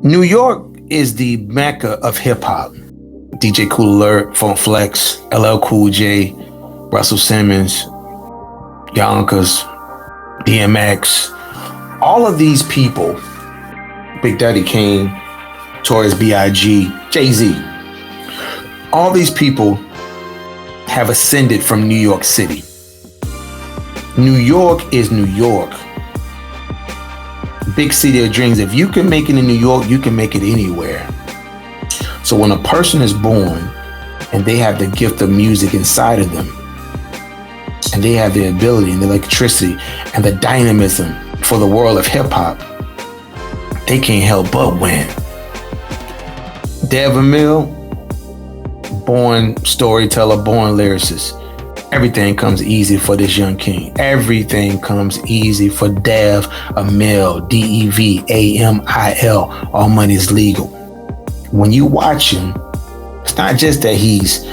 New York is the mecca of hip hop. DJ Kool Alert, Funk Flex, LL Cool J, Russell Simmons, Yonkers, DMX, all of these people, Big Daddy Kane, Notorious B.I.G., Jay-Z, all these people have ascended from New York City. New York is New York. Big city of dreams. If you can make it in New York, you can make it anywhere. So when a person is born and they have the gift of music inside of them, and they have the ability and the electricity and the dynamism for the world of hip hop, they can't help but win. AMIL, born storyteller, born lyricist. Everything comes easy for this young king. Everything comes easy for AMIL, DEV, AMIL. All money is legal. When you watch him, it's not just that he's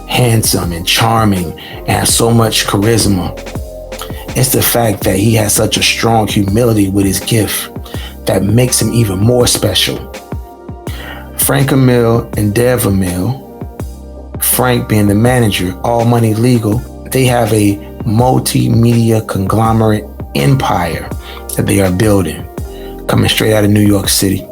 handsome and charming and has so much charisma. It's the fact that he has such a strong humility with his gift that makes him even more special. Frank AMIL and AMIL, Frank being the manager, All Money Legal, they have a multimedia conglomerate empire that they are building, coming straight out of New York City.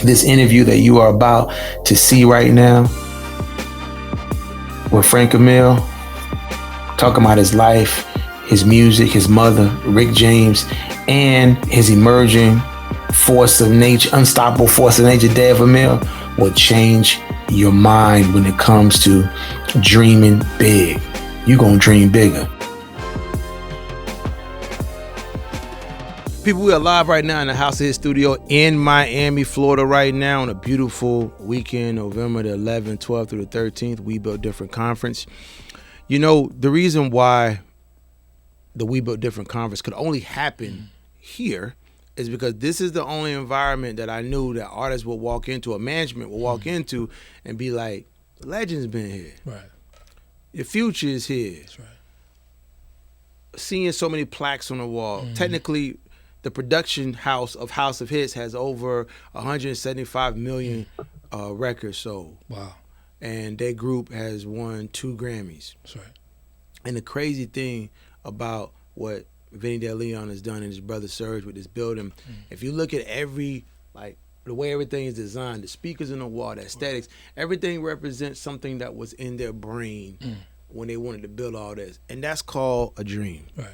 This interview that you are about to see right now with Frank AMIL, talking about his life, his music, his mother, Rick James, and his emerging force of nature, unstoppable force of nature, AMIL, will change your mind when it comes to dreaming big. You're gonna dream bigger. People, we are live right now in the House of His studio in Miami, Florida right now on a beautiful weekend, November the 11th, 12th through the 13th, We Built Different Conference. You know, the reason why the We Built Different Conference could only happen here is because this is the only environment that I knew that artists would walk into, or management would walk into and be like, the legend's been here. Right. The future is here. That's right. Seeing so many plaques on the wall. Technically, the production house of Hits has over 175 million records sold. Wow. And their group has won 2 Grammys. That's right. And the crazy thing about what Vinny Del Leon has done and his brother Serge with this building, if you look at every, like, the way everything is designed, the speakers in the wall, the aesthetics, everything represents something that was in their brain when they wanted to build all this. And that's called a dream. Right.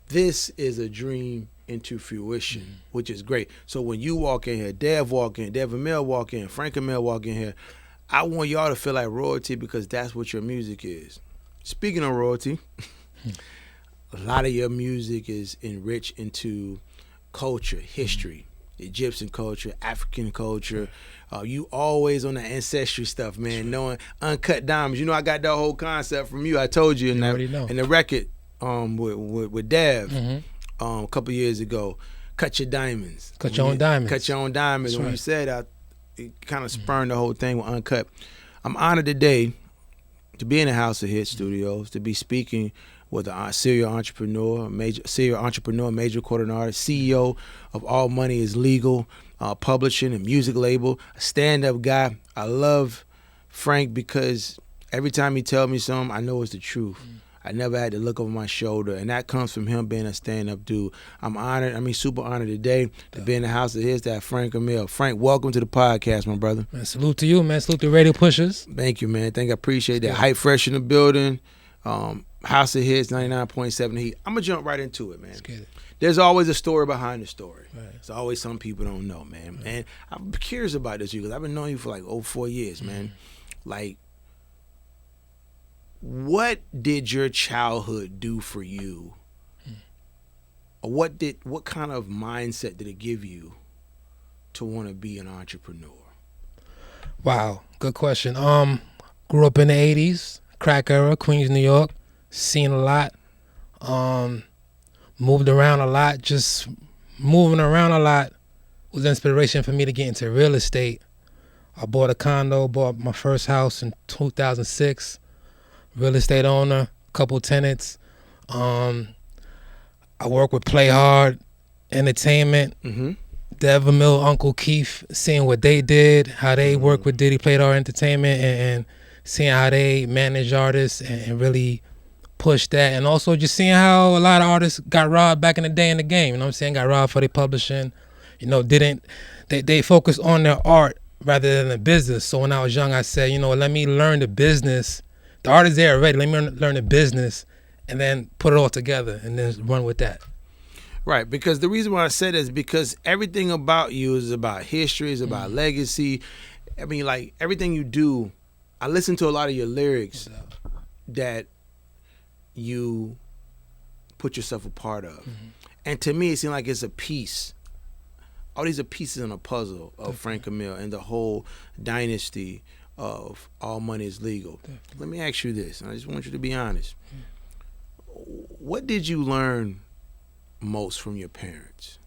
This is a dream into fruition, which is great. So when you walk in here, AMIL walk in, Frank AMIL walk in here, I want y'all to feel like royalty because that's what your music is. Speaking of royalty, a lot of your music is enriched into culture, history, Egyptian culture, African culture. You always on the ancestry stuff, man, knowing uncut diamonds. You know, I got that whole concept from you. I told you in the record with Dev a couple years ago. Cut your diamonds. Cut your own diamonds. Cut your own diamonds. That's When right. you said it kind of spurned the whole thing with Uncut. I'm honored today to be in the House of Hits studios, to be speaking with a serial entrepreneur, major recording artist, CEO of All Money is Legal, publishing and music label, a stand-up guy. I love Frank because every time he tells me something, I know it's the truth. I never had to look over my shoulder, and that comes from him being a stand-up dude. I'm honored, super honored today to be in the House of His, to have Frank AMIL. Frank, welcome to the podcast, my brother. Man, salute to you, man. Salute to Radio Pushers. Thank you, man. I appreciate that. Hype Fresh in the building. House of Hits, 99.7 Heat. I'm going to jump right into it, man. Let's get it. There's always a story behind the story. Right. There's always some people don't know, man. Right. And I'm curious about this, because I've been knowing you for like over 4 years, man. Like, what did your childhood do for you? Or what kind of mindset did it give you to want to be an entrepreneur? Wow, good question. Grew up in the 80s, crack era, Queens, New York. Seen a lot. Moved around a lot. Just moving around a lot was inspiration for me to get into real estate. I bought a condo, bought my first house in 2006. Real estate owner, couple tenants. I work with Play Hard Entertainment. Dev AMIL, Uncle Keith, seeing what they did, how they work with Diddy, played our entertainment, and seeing how they manage artists and really push that. And also just seeing how a lot of artists got robbed back in the day in the game. You know what I'm saying? Got robbed for their publishing. You know, they focused on their art rather than the business. So when I was young, I said, you know, let me learn the business. The art is there already. Let me learn the business and then put it all together and then run with that. Right, because the reason why I said is because everything about you is about history, is about legacy. I mean, like, everything you do, I listen to a lot of your lyrics that you put yourself a part of. And to me, it seems like it's a piece. All these are pieces in a puzzle of Frank AMIL and the whole dynasty of All Money is Legal. Let me ask you this, and I just want you to be honest. What did you learn most from your parents?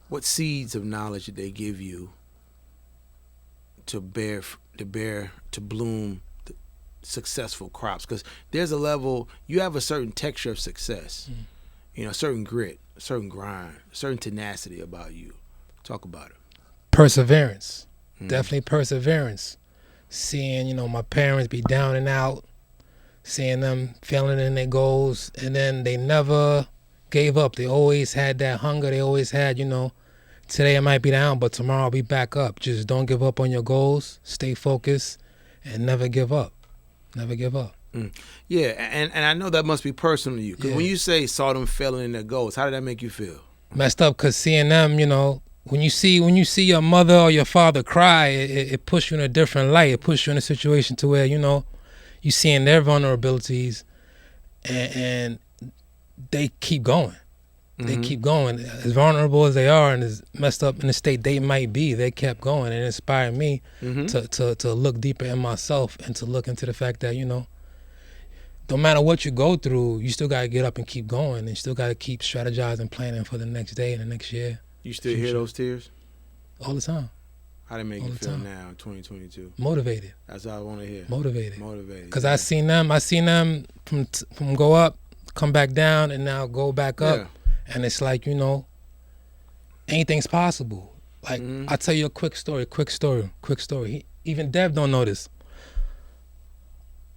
What seeds of knowledge did they give you to bloom successful crops? Because there's a level, you have a certain texture of success, you know, a certain grit, a certain grind, a certain tenacity about you. Talk about it. Perseverance. Definitely perseverance. Seeing, you know, my parents be down and out, seeing them failing in their goals, and then they never gave up. They always had that hunger. They always had, you know, today I might be down, but tomorrow I'll be back up. Just don't give up on your goals. Stay focused and never give up. Never give up. Yeah, and I know that must be personal to you. Because when you say saw them failing in their goals, how did that make you feel? Messed up, because seeing them, you know, when you see your mother or your father cry, it puts you in a different light. It puts you in a situation to where, you know, you seeing their vulnerabilities and they keep going. They keep going. As vulnerable as they are and as messed up in the state they might be, they kept going. And it inspired me to look deeper in myself and to look into the fact that, you know, no matter what you go through, you still got to get up and keep going, and you still got to keep strategizing, planning for the next day and the next year. You still hear those tears? All the time. How they make you feel now in 2022? Motivated. That's all I want to hear. Motivated. Because Yeah. I seen them from go up, come back down, and now go back up. Yeah. And it's like, you know, anything's possible. Like, I'll tell you a quick story. Even Dev don't know this.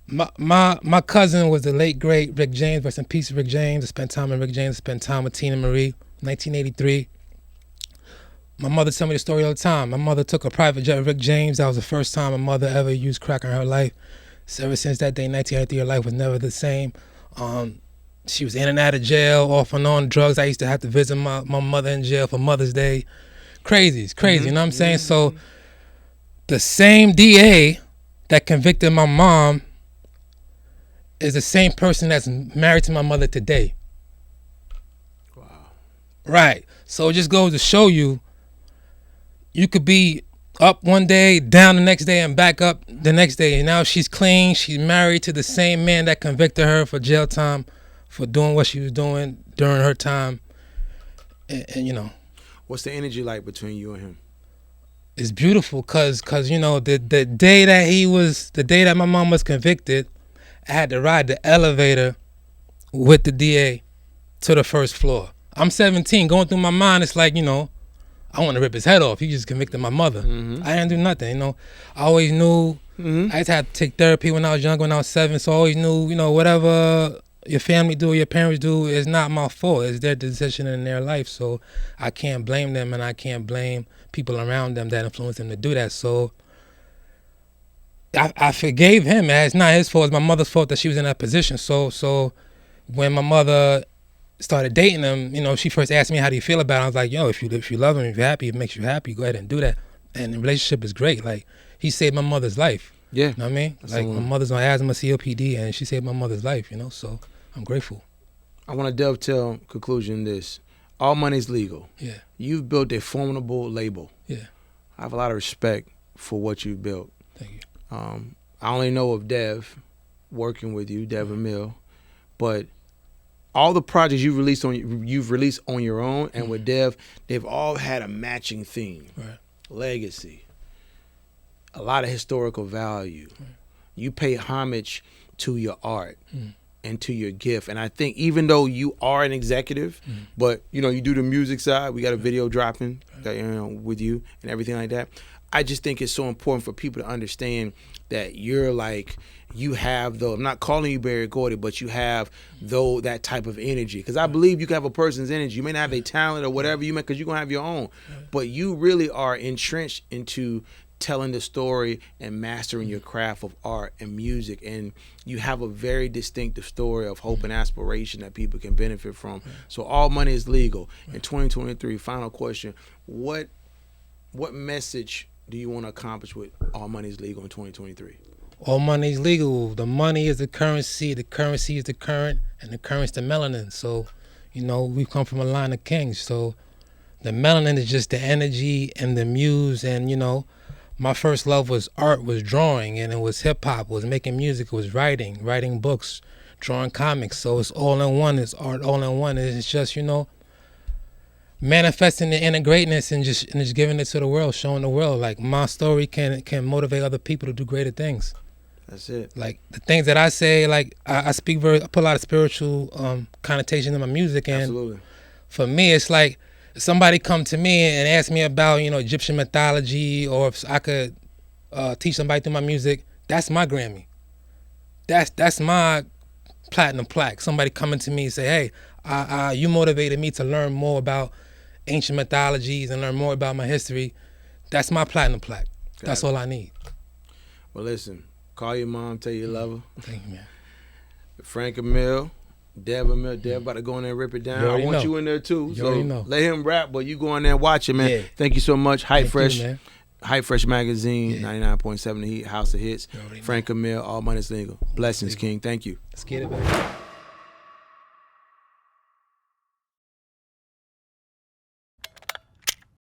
My cousin was the late, great Rick James. Rest in peace, Rick James. I spent time with Rick James. I spent time with Tina Marie. 1983. My mother tell me the story all the time. My mother took a private jet with Rick James. That was the first time my mother ever used crack in her life. So ever since that day, 1983, her life was never the same. She was in and out of jail, off and on drugs. I used to have to visit my mother in jail for Mother's Day. Crazy, it's crazy, you know what I'm saying? So the same DA that convicted my mom is the same person that's married to my mother today. Wow. Right. So it just goes to show you, you could be up one day, down the next day, and back up the next day. And now she's clean. She's married to the same man that convicted her for jail time for doing what she was doing during her time. And you know. What's the energy like between you and him? It's beautiful cause you know, the day that my mom was convicted, I had to ride the elevator with the DA to the first floor. I'm 17, going through my mind, it's like, you know, I want to rip his head off. He just convicted my mother. I didn't do nothing, you know. I always knew, I just had to take therapy when I was young, when I was 7, so I always knew, you know, whatever your family do, your parents do, is not my fault. It's their decision in their life, so I can't blame them, and I can't blame people around them that influenced them to do that. So I forgave him. It's not his fault. It's my mother's fault that she was in that position. So when my mother started dating him, you know, she first asked me, how do you feel about it? I was like, yo, if you love him, if you're happy, if it makes you happy, go ahead and do that. And the relationship is great. Like, he saved my mother's life. Yeah. You know what I mean? Like, my mother's on asthma, COPD, and she saved my mother's life, you know? So I'm grateful. I want to dovetail conclusion this. All Money's Legal. Yeah. You've built a formidable label. Yeah. I have a lot of respect for what you've built. Thank you. I only know of Dev working with you, Dev AMIL, but all the projects you've released on your own and with Dev, they've all had a matching theme. Right. Legacy. A lot of historical value. You pay homage to your art. into your gift. And I think even though you are an executive, but you know, you do the music side, we got a video dropping with you and everything like that. I just think it's so important for people to understand that you're like, you have though, I'm not calling you Barry Gordy, but you have though that type of energy. Because I believe you can have a person's energy. You may not have a talent or whatever you may, because you're going to have your own. But you really are entrenched into telling the story and mastering your craft of art and music, and you have a very distinctive story of hope and aspiration that people can benefit from. So all money is legal. In 2023, final question, what message do you want to accomplish with all money is legal in 2023? All money is legal. The money is the currency is the current, and the current's the melanin. So, you know, we come from a line of kings. So the melanin is just the energy and the muse, and you know, my first love was art, was drawing, and it was hip hop, was making music, it was writing books, drawing comics. So it's all in one. It's art all in one. It's just, you know, manifesting the inner greatness and just giving it to the world, showing the world like my story can motivate other people to do greater things. That's it. Like the things that I say, like I put a lot of spiritual connotation in my music, and Absolutely. for me, it's like if somebody come to me and ask me about, you know, Egyptian mythology, or if I could teach somebody through my music, that's my Grammy. That's my platinum plaque. Somebody coming to me and say, hey, you motivated me to learn more about ancient mythologies and learn more about my history. That's my platinum plaque. That's all I need. Well, listen, call your mom, tell you love her. Thank you, man. Frank AMIL, Dev about to go in there and rip it down. I want you in there too. So let him rap, but you go in there and watch it, man. Yeah. Thank you so much. Hype Fresh. You, Hype Fresh Magazine, 99.7 The Heat, House of Hits. Frank AMIL, all money is legal. Blessings, King. Thank you. Let's get it, baby.